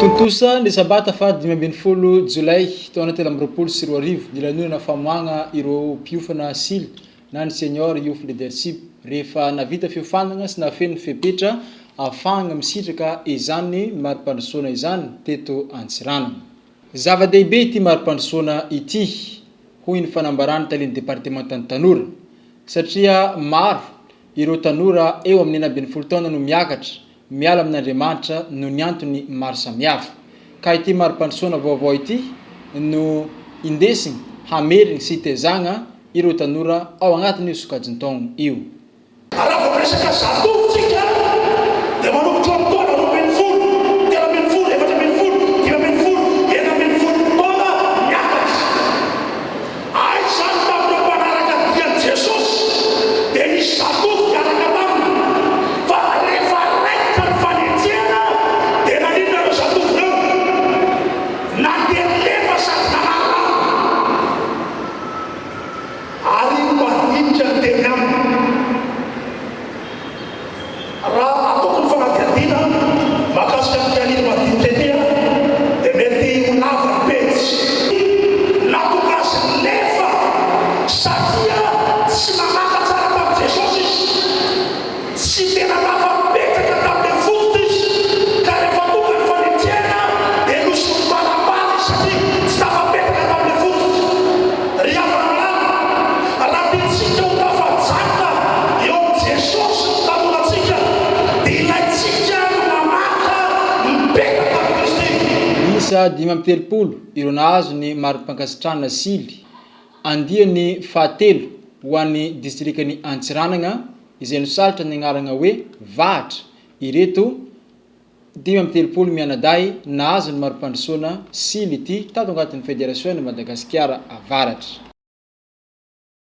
Tontosa ny sabata fa 20 Jolay taona 2024 ny lanonana famoagna ireo mpiofana asily na ny senior youth leadership rehefa navita fiofanana sy nafeno fepetra afahagna misitraka izany mari-pandrosoana izany teto Antsiranana. Zava-dehibe ity mari-pandrosoana ity hoy ny fanambarany talin'ny departementan'ny tanora satria maro ireo tanora eo amin'ny 20 taona no miakatra miala amin'Andriamanitra no ny antony maro samihafa. Ka ity mari-pandrosoana vaovao ity no indesigny hamerigny sy tezagna ireo tanora ao agnatin'io sokajin-taogno io. Dimy amby telopolo ireo nahazo ny mari-pankasitrahana asily andiany fahatelo ho an'ny distrikany Antsiranana izay nosalatra ny agnarana hoe Vahatra. Ireto 5 amby telopolo mianadahy nahazo ny mari-pandrosoana asily ity tato agnatin'ny Fédération de Madagascar avaratra.